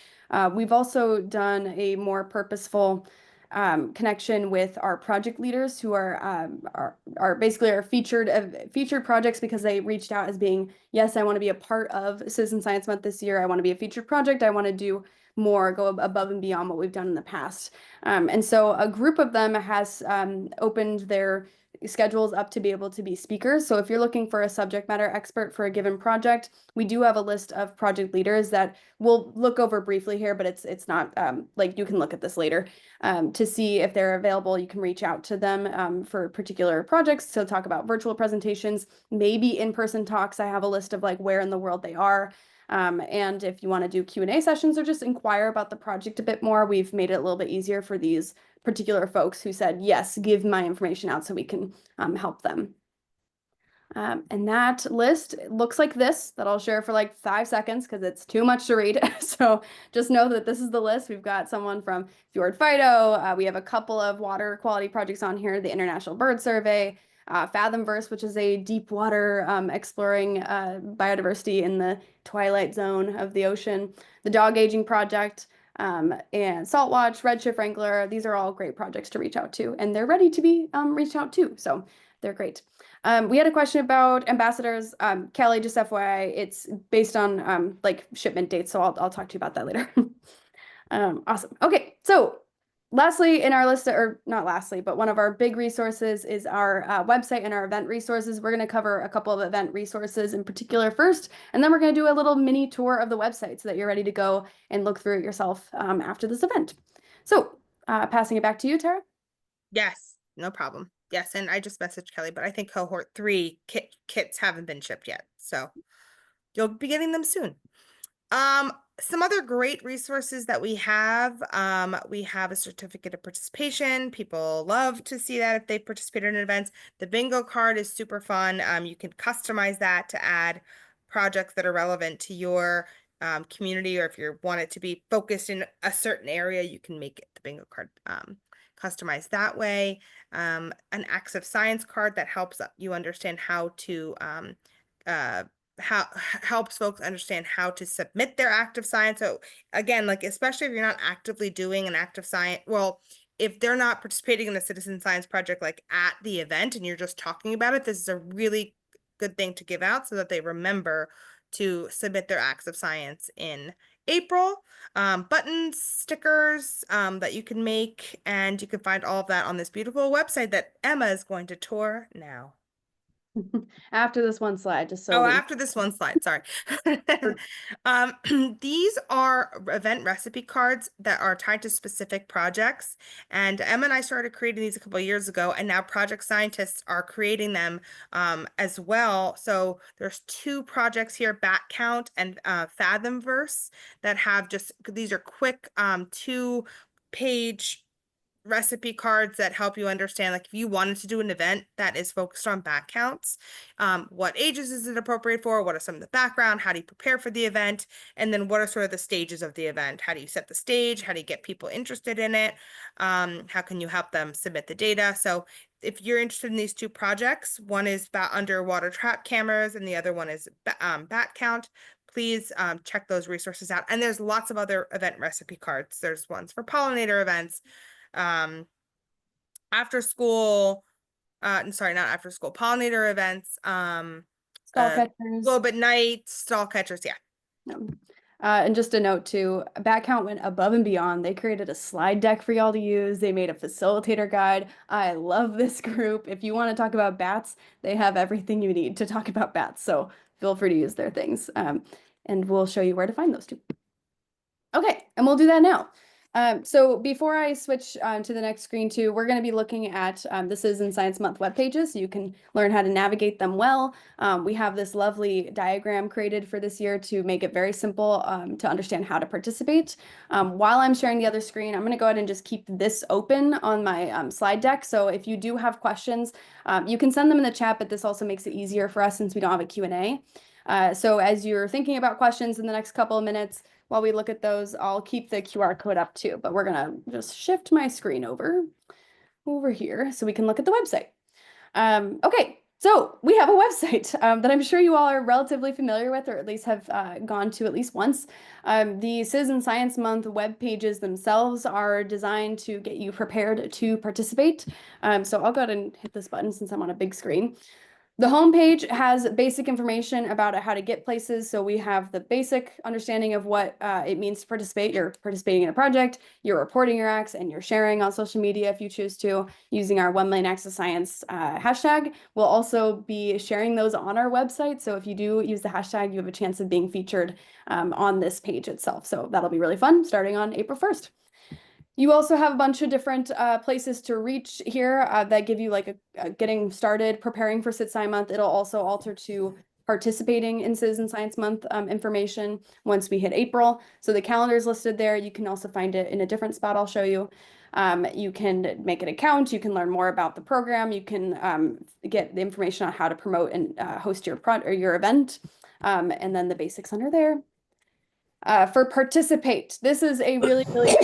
we've also done a more purposeful connection with our project leaders who are basically our featured projects because they reached out as being, yes, I want to be a part of Citizen Science Month this year. I want to be a featured project. I want to do more, go above and beyond what we've done in the past. And so a group of them has opened their schedules up to be able to be speakers. So if you're looking for a subject matter expert for a given project, we do have a list of project leaders that we'll look over briefly here, but it's not like you can look at this later to see if they're available. You can reach out to them for particular projects to talk about virtual presentations, maybe in-person talks. I have a list of like where in the world they are. And if you want to do Q&A sessions or just inquire about the project a bit more, we've made it a little bit easier for these particular folks who said, yes, give my information out so we can help them. And that list looks like this that I'll share for like 5 seconds because it's too much to read. So just know that this is the list. We've got someone from Fjord Fido. We have a couple of water quality projects on here, the International Bird Survey, Fathomverse, which is a deep water exploring biodiversity in the twilight zone of the ocean, the Dog Aging Project, and Saltwatch, Redshift Wrangler. These are all great projects to reach out to, and they're ready to be reached out to. So they're great. We had a question about ambassadors. Kelly, just FYI, it's based on like shipment dates, so I'll talk to you about that later. Awesome. Okay, so lastly in our list, or not lastly, but one of our big resources is our website and our event resources. We're going to cover a couple of event resources in particular first, and then we're going to do a little mini tour of the website so that you're ready to go and look through it yourself after this event. So passing it back to you, Tara. Yes, no problem. Yes, and I just messaged Kelly, but I think cohort 3 kits haven't been shipped yet, so you'll be getting them soon. Some other great resources that we have a certificate of participation. People love to see that if they participated in events. The bingo card is super fun. You can customize that to add projects that are relevant to your community, or if you want it to be focused in a certain area, you can make it the bingo card customized that way. An acts of science card that helps you understand how to how helps folks understand how to submit their active science. So again, like especially if you're not actively doing an active science, well, if they're not participating in a citizen science project like at the event and you're just talking about it, this is a really good thing to give out so that they remember to submit their acts of science in April. Buttons, stickers that you can make, and you can find all of that on this beautiful website that Emma is going to tour now. After this one slide, just so Oh, we after this one slide, sorry. Um, these are event recipe cards that are tied to specific projects. And Emma and I started creating these a couple of years ago, and now project scientists are creating them as well. So there's two projects here, Bat Count and Fathomverse, that have just, these are quick 2-page recipe cards that help you understand, like if you wanted to do an event that is focused on back counts, what ages is it appropriate for, what are some of the background, how do you prepare for the event, and then what are sort of the stages of the event, how do you set the stage, how do you get people interested in it, how can you help them submit the data. So if you're interested in these two projects, one is underwater trap cameras and the other one is bat count, please check those resources out. And there's lots of other event recipe cards. There's ones for pollinator events, um after school, sorry, not after school, pollinator events, stall catchers. globe at night, stall catchers, yeah. And just a note too, Bat Count went above and beyond. They created a slide deck for y'all to use. They made a facilitator guide. I love this group. If you want to talk about bats, they have everything you need to talk about bats. So feel free to use their things. And we'll show you where to find those too. Okay, and we'll do that now. So before I switch to the next screen too, we're going to be looking at the Citizen Science Month web pages so you can learn how to navigate them well. We have this lovely diagram created for this year to make it very simple to understand how to participate. While I'm sharing the other screen, I'm going to go ahead and just keep this open on my slide deck. So if you do have questions, you can send them in the chat, but this also makes it easier for us since we don't have a Q&A. So as you're thinking about questions in the next couple of minutes, while we look at those, I'll keep the QR code up too, but we're gonna just shift my screen over here so we can look at the website. Okay, so we have a website that I'm sure you all are relatively familiar with, or at least have gone to at least once. The Citizen Science Month web pages themselves are designed to get you prepared to participate. So I'll go ahead and hit this button since I'm on a big screen. The homepage has basic information about how to get places. So we have the basic understanding of what it means to participate. You're participating in a project, you're reporting your acts, and you're sharing on social media if you choose to, using our 1 million acts of science hashtag. We'll also be sharing those on our website. So if you do use the hashtag, you have a chance of being featured on this page itself. So that'll be really fun starting on April 1st. You also have a bunch of different places to reach here that give you like a getting started, preparing for Cit Sci Month. It'll also alter to participating in Citizen Science Month information once we hit April. So the calendar is listed there. You can also find it in a different spot I'll show you. You can make an account. You can learn more about the program. You can get the information on how to promote and host your event. And then the basics under there. For participate, this is a really, really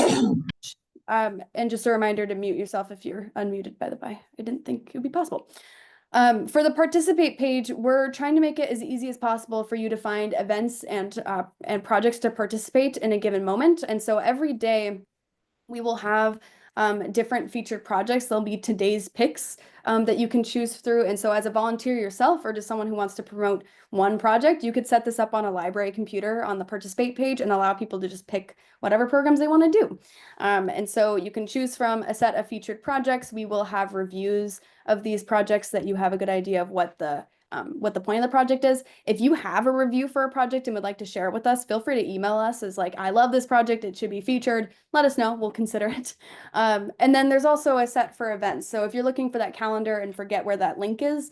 and just a reminder to mute yourself if you're unmuted, by the by. I didn't think it would be possible. For the participate page, we're trying to make it as easy as possible for you to find events and projects to participate in a given moment. And so every day we will have different featured projects. There'll be today's picks that you can choose through. And so as a volunteer yourself or just someone who wants to promote one project, you could set this up on a library computer on the participate page and allow people to just pick whatever programs they want to do. And so you can choose from a set of featured projects. We will have reviews of these projects that you have a good idea of what the point of the project is. If you have a review for a project and would like to share it with us, feel free to email us as like, I love this project, it should be featured. Let us know, we'll consider it. And then there's also a set for events. So if you're looking for that calendar and forget where that link is,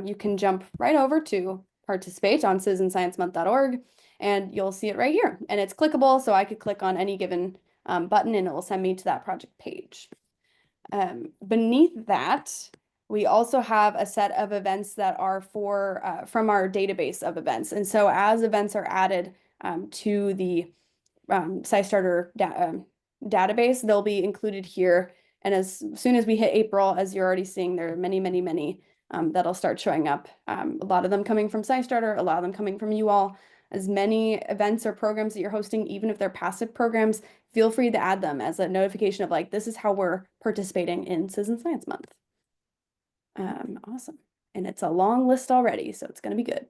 you can jump right over to participate on citizensciencemonth.org and you'll see it right here. And it's clickable, so I could click on any given button and it will send me to that project page. Beneath that, we also have a set of events that are from our database of events. And so as events are added to the SciStarter database, they'll be included here. And as soon as we hit April, as you're already seeing, there are many, many, many that'll start showing up. A lot of them coming from SciStarter, a lot of them coming from you all. As many events or programs that you're hosting, even if they're passive programs, feel free to add them as a notification of like, this is how we're participating in Citizen Science Month. Awesome. And it's a long list already, so it's going to be good.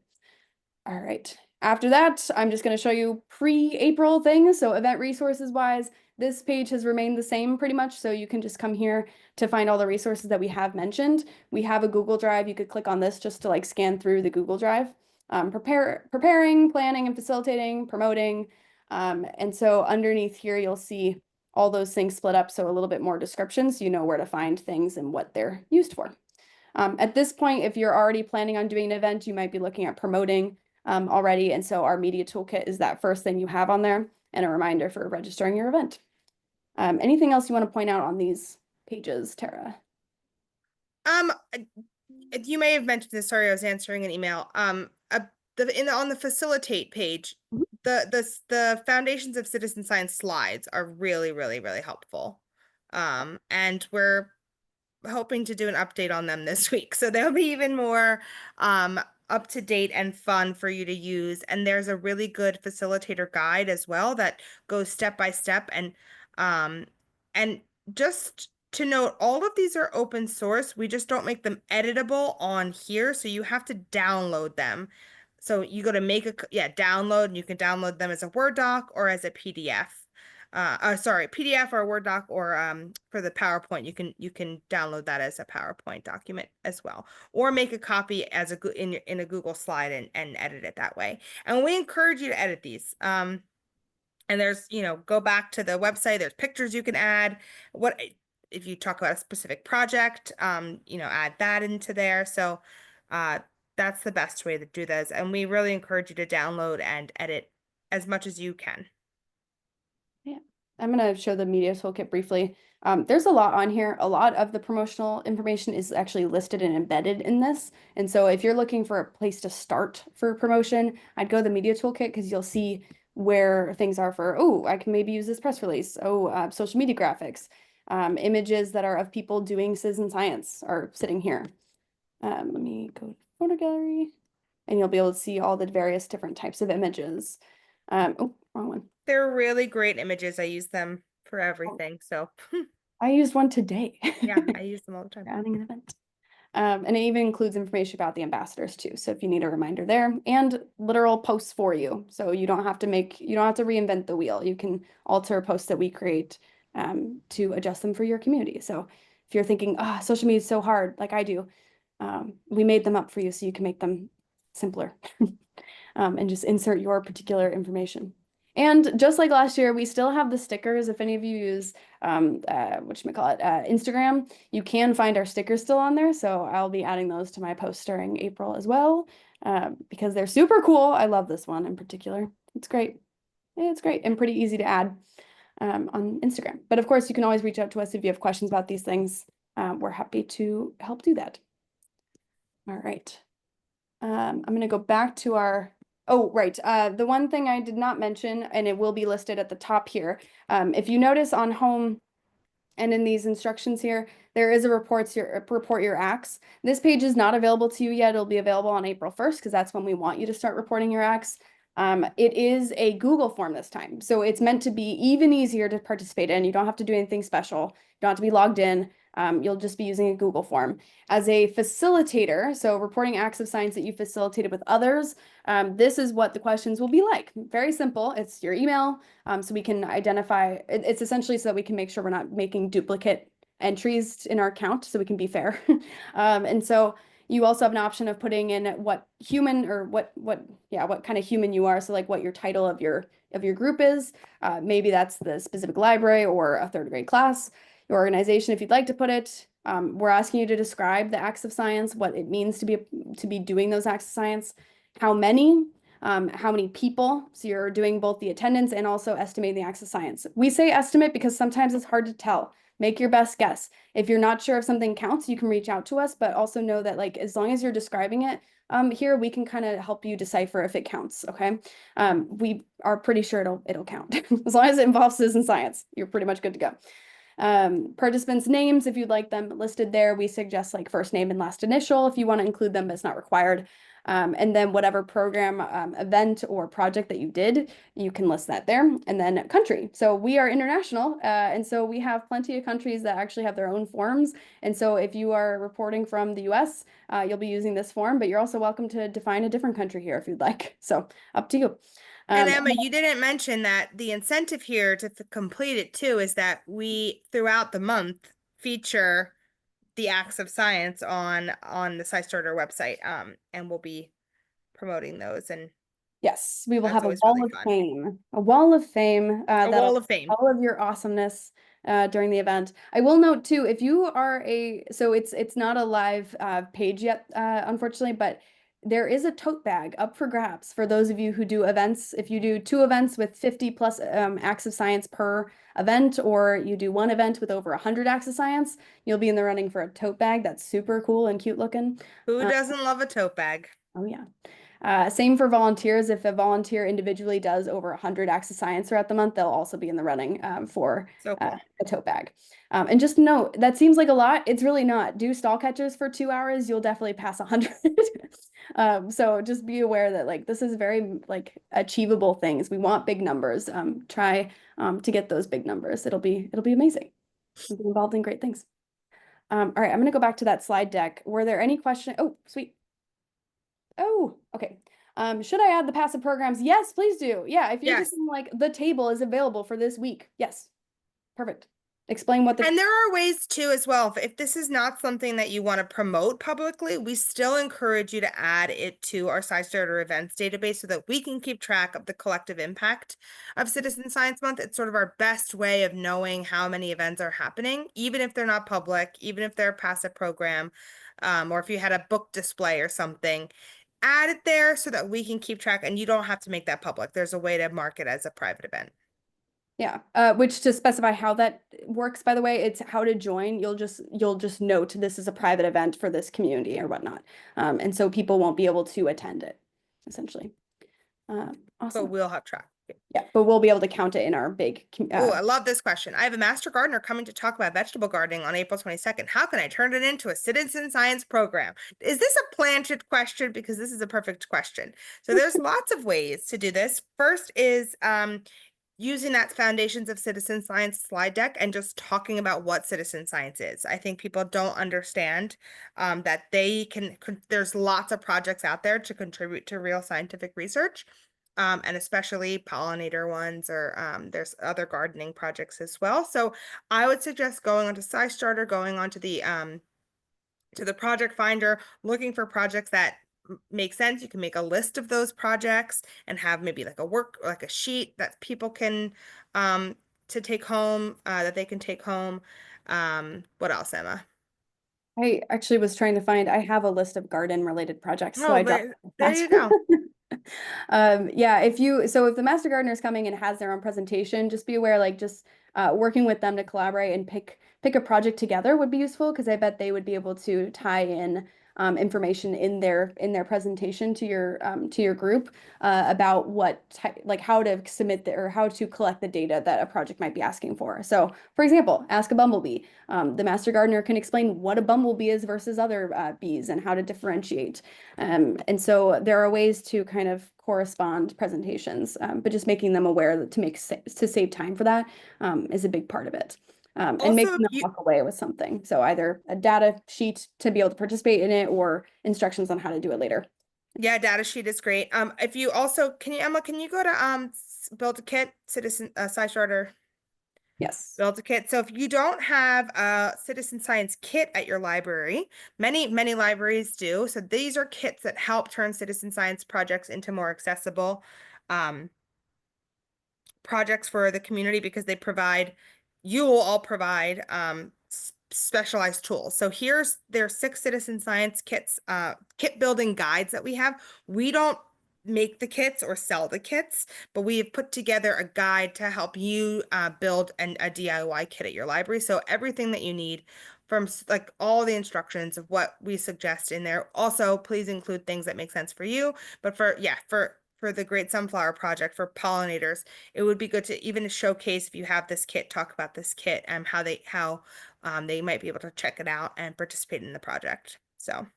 All right. After that, I'm just going to show you pre-April things. So event resources wise, this page has remained the same pretty much. So you can just come here to find all the resources that we have mentioned. We have a Google Drive. You could click on this just to like scan through the Google Drive. Preparing, planning, and facilitating, promoting. And so underneath here, you'll see all those things split up. So a little bit more description so you know where to find things and what they're used for. At this point, if you're already planning on doing an event, you might be looking at promoting already. And so our media toolkit is that first thing you have on there and a reminder for registering your event. Anything else you want to point out on these pages, Tara? Um, you may have mentioned this. Sorry, I was answering an email. On the facilitate page, Mhm. the Foundations of Citizen Science slides are really, really, really helpful. And we're hoping to do an update on them this week, so they'll be even more up to date and fun for you to use. And there's a really good facilitator guide as well that goes step by step. And just to note, all of these are open source. We just don't make them editable on here, so you have to download them. So you go to download, and you can download them as a Word doc or as a PDF. Sorry, PDF or Word doc, or for the PowerPoint, you can download that as a PowerPoint document as well, or make a copy as in a Google slide and edit it that way. And we encourage you to edit these. And there's, go back to the website, there's pictures you can add. What if you talk about a specific project, add that into there. So that's the best way to do this. And we really encourage you to download and edit as much as you can. Yeah, I'm going to show the media toolkit briefly. There's a lot on here. A lot of the promotional information is actually listed and embedded in this. And so if you're looking for a place to start for promotion, I'd go to the media toolkit because you'll see where things are for, oh, I can maybe use this press release. Oh, social media graphics, images that are of people doing citizen science are sitting here. Let me go to photo gallery and you'll be able to see all the various different types of images. Oh, wrong one. They're really great images. I use them for Oh, everything. So I used one today. yeah, I use them all the time. Adding an event. And it even includes information about the ambassadors too. So if you need a reminder there and literal posts for you. So you don't have to reinvent the wheel. You can alter posts that we create to adjust them for your community. So if you're thinking, social media is so hard, like I do, we made them up for you so you can make them simpler and just insert your particular information. And just like last year, we still have the stickers. If any of you use Instagram, you can find our stickers still on there. So I'll be adding those to my posts during April as well because they're super cool. I love this one in particular. It's great. It's great and pretty easy to add on Instagram. But of course, you can always reach out to us if you have questions about these things. We're happy to help do that. All right. I'm going to go back to our Oh, right. The one thing I did not mention, and it will be listed at the top here. If you notice on home and in these instructions here, there is a report your acts. This page is not available to you yet. It'll be available on April 1st because that's when we want you to start reporting your acts. It is a Google form this time. So it's meant to be even easier to participate in. You don't have to do anything special. You don't have to be logged in. You'll just be using a Google form. As a facilitator, so reporting acts of science that you facilitated with others, this is what the questions will be like. Very simple. It's your email, so we can identify, it's essentially so that we can make sure we're not making duplicate entries in our account so we can be fair. And so you also have an option of putting in what human or what kind of human you are. So like what your title of your group is. Maybe that's the specific library or a third grade class, your organization if you'd like to put it. We're asking you to describe the acts of science, what it means to be doing those acts of science, how many people. So you're doing both the attendance and also estimating the acts of science. We say estimate because sometimes it's hard to tell. Make your best guess. If you're not sure if something counts, you can reach out to us, but also know that like as long as you're describing it, here we can kind of help you decipher if it counts. Okay. We are pretty sure it'll count. As long as it involves citizen science, you're pretty much good to go. Participants' names, if you'd like them listed there, we suggest like first name and last initial if you want to include them, but it's not required. And then whatever program, event, or project that you did, you can list that there. And then country. So we are international, and so we have plenty of countries that actually have their own forms. And so if you are reporting from the US, you'll be using this form, but you're also welcome to define a different country here if you'd like. So up to you. And Um, Emma, you didn't mention that the incentive here to complete it too is that we throughout the month feature the acts of science on the SciStarter website. And we'll be promoting those, and Yes, we will that's have a always wall really of fun. fame, a wall of fame A that'll wall of fame. all of your awesomeness during the event. I will note too, if you are so it's not a live page yet, unfortunately, but there is a tote bag up for grabs for those of you who do events. If you do 2 events with 50 plus acts of science per event, or you do 1 event with over 100 acts of science, you'll be in the running for a tote bag that's super cool and cute looking. Who Uh, doesn't love a tote bag? oh yeah. Same for volunteers. If a volunteer individually does over 100 acts of science throughout the month, they'll also be in the running for So cool. a tote bag. And just note, that seems like a lot. It's really not. Do stall catches for 2 hours, you'll definitely pass 100. So just be aware that like this is very like achievable things. We want big numbers. Try to get those big numbers. It'll be amazing. You'll be involved in great things. All right, I'm gonna go back to that slide deck. Were there any questions? Oh, sweet. Oh, okay. Should I add the passive programs? Yes, please do. Yeah, if you're just Yes. saying, like the table is available for this week. Yes. Perfect. Explain what the And there are ways too, as well. If this is not something that you want to promote publicly, we still encourage you to add it to our SciStarter events database so that we can keep track of the collective impact of Citizen Science Month. It's sort of our best way of knowing how many events are happening, even if they're not public, even if they're a passive program, or if you had a book display or something. Add it there so that we can keep track, and you don't have to make that public. There's a way to mark it as a private event. Yeah, which to specify how that works, by the way, it's how to join. You'll just note this is a private event for this community or whatnot. And so people won't be able to attend it, essentially. But Awesome. we'll have track. Yeah, but we'll be able to count it in our big Oh, I love this question. I have a master gardener coming to talk about vegetable gardening on April 22nd. How can I turn it into a citizen science program? Is this a planted question? Because this is a perfect question. So there's lots of ways to do this. First is using that Foundations of Citizen Science slide deck and just talking about what citizen science is. I think people don't understand that there's lots of projects out there to contribute to real scientific research. And especially pollinator ones, or there's other gardening projects as well. So I would suggest going onto SciStarter, going onto the project finder, looking for projects that make sense. You can make a list of those projects and have maybe like a sheet that people can to take home, that they can take home. What else, Emma? I actually was trying to find, I have a list of garden related projects, so Oh, I dropped there that. you go. Yeah, if the master gardener is coming and has their own presentation, just be aware, like just working with them to collaborate and pick a project together would be useful because I bet they would be able to tie in information in their presentation to your group about like how to submit or how to collect the data that a project might be asking for. So, for example, ask a bumblebee. The master gardener can explain what a bumblebee is versus other bees and how to differentiate. And so there are ways to kind of correspond presentations, but just making them aware that to save time for that is a big part of it. And Also, making if them you walk away with something. So either a data sheet to be able to participate in it or instructions on how to do it later. yeah, data sheet is great. If you also can you Emma, can you go to build a kit citizen SciStarter Yes. build a kit? So if you don't have a citizen science kit at your library, many libraries do. So these are kits that help turn citizen science projects into more accessible. Um, projects for the community because you will all provide specialized tools. So there's 6 citizen science kit building guides that we have. We don't make the kits or sell the kits, but we have put together a guide to help you build a DIY kit at your library. So everything that you need from like all the instructions of what we suggest in there. Also, please include things that make sense for you. But for the Great Sunflower Project for pollinators, it would be good to even showcase if you have this kit, talk about this kit and how they might be able to check it out and participate in the project. So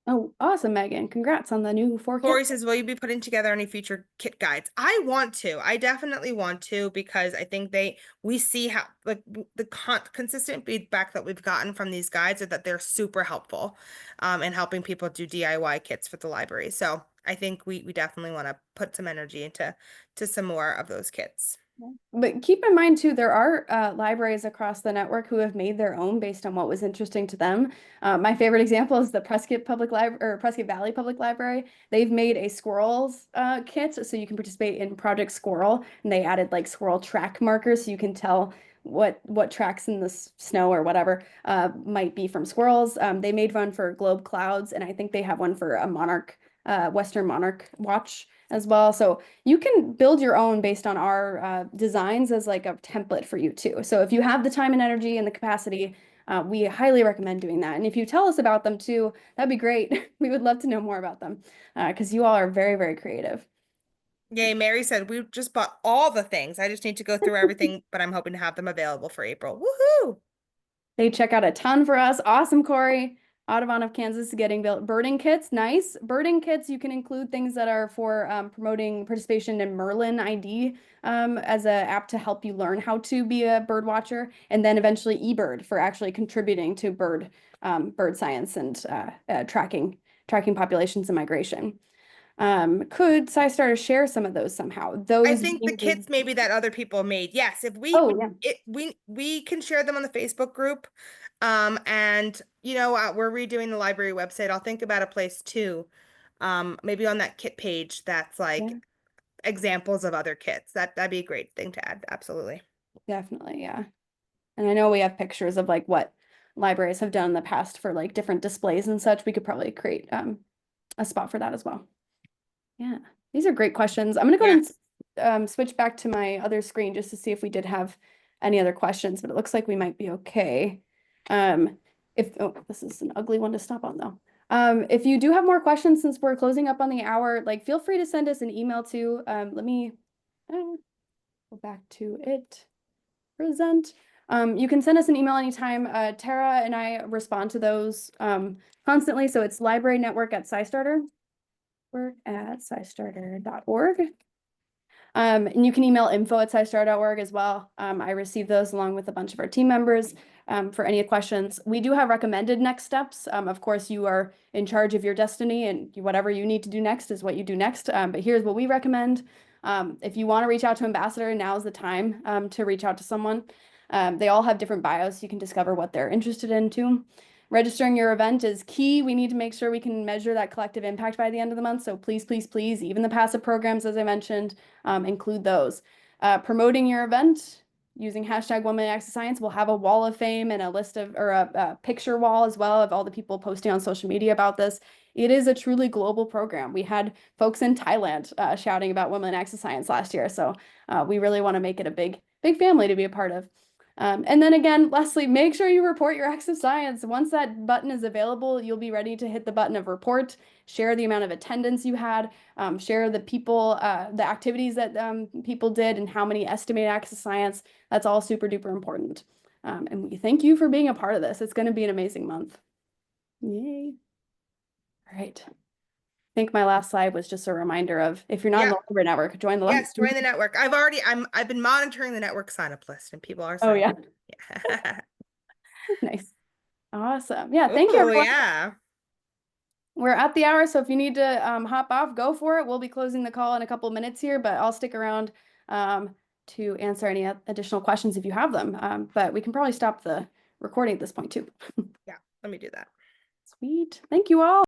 Oh, awesome, Megan. Congrats on the new 4 Corey kits. says, will you be putting together any future kit guides? I want to. I definitely want to because I think we see how like the consistent feedback that we've gotten from these guides are that they're super helpful in helping people do DIY kits for the library. So I think we definitely want to put some energy into some more of those kits. But keep in mind too, there are libraries across the network who have made their own based on what was interesting to them. My favorite example is the Prescott Public Library or Prescott Valley Public Library. They've made a squirrels kit so you can participate in Project Squirrel, and they added like squirrel track markers so you can tell what tracks in the snow or whatever might be from squirrels. They made one for globe clouds, and I think they have one for a monarch, Western monarch watch as well. So you can build your own based on our designs as like a template for you too. So if you have the time and energy and the capacity, we highly recommend doing that. And if you tell us about them too, that'd be great. We would love to know more about them because you all are very, very creative. Yay, Mary said we just bought all the things. I just need to go through everything, but I'm hoping to have them available for April. Woohoo! They check out a ton for us. Awesome, Corey. Audubon of Kansas is getting built. Birding kits, nice. Birding kits, you can include things that are for promoting participation in Merlin ID as an app to help you learn how to be a bird watcher, and then eventually eBird for actually contributing to bird science and tracking populations and migration. Could SciStarter share some of those somehow? I Those think the being, kits maybe that other people made. Yes, if oh yeah, we can share them on the Facebook group. And we're redoing the library website. I'll think about a place too. Maybe on that kit page that's like yeah, examples of other kits. That'd be a great thing to add. Absolutely. definitely, yeah. And I know we have pictures of like what libraries have done in the past for like different displays and such. We could probably create a spot for that as well. Yeah, these are great questions. I'm gonna go ahead Yes. and switch back to my other screen just to see if we did have any other questions, but it looks like we might be okay. Oh, this is an ugly one to stop on though. If you do have more questions since we're closing up on the hour, like feel free to send us an email too. Let me go back to it. Present. You can send us an email anytime. Tara and I respond to those constantly. So it's library network at SciStarter. Work at scistarter.org. And you can email info@scistar.org as well. I receive those along with a bunch of our team members for any questions. We do have recommended next steps. Of course, you are in charge of your destiny and whatever you need to do next is what you do next. But here's what we recommend. If you want to reach out to Ambassador, now's the time to reach out to someone. They all have different bios. So you can discover what they're interested in too. Registering your event is key. We need to make sure we can measure that collective impact by the end of the month. So please, please, please, even the passive programs, as I mentioned, include those. Promoting your event using hashtag Women in Access Science. We'll have a wall of fame and a list of, or a picture wall as well of all the people posting on social media about this. It is a truly global program. We had folks in Thailand shouting about Women in Access Science last year. So we really want to make it a big, big family to be a part of. And then again, lastly, make sure you report your acts of science. Once that button is available, you'll be ready to hit the button of report, share the amount of attendance you had, share the people, the activities that people did and how many estimated acts of science. That's all super duper important. And we thank you for being a part of this. It's going to be an amazing month. Yay. All right. I think my last slide was just a reminder of if you're not in Yeah. the library network, join the Yes, join the network. I've been monitoring the network sign up list and people are Oh signing yeah. up. Yeah. Nice. Awesome. Yeah, thank you Oh, everyone. yeah. We're at the hour, so if you need to hop off, go for it. We'll be closing the call in a couple minutes here, but I'll stick around to answer any additional questions if you have them. But we can probably stop the recording at this point too. Yeah, let me do that. Sweet. Thank you all.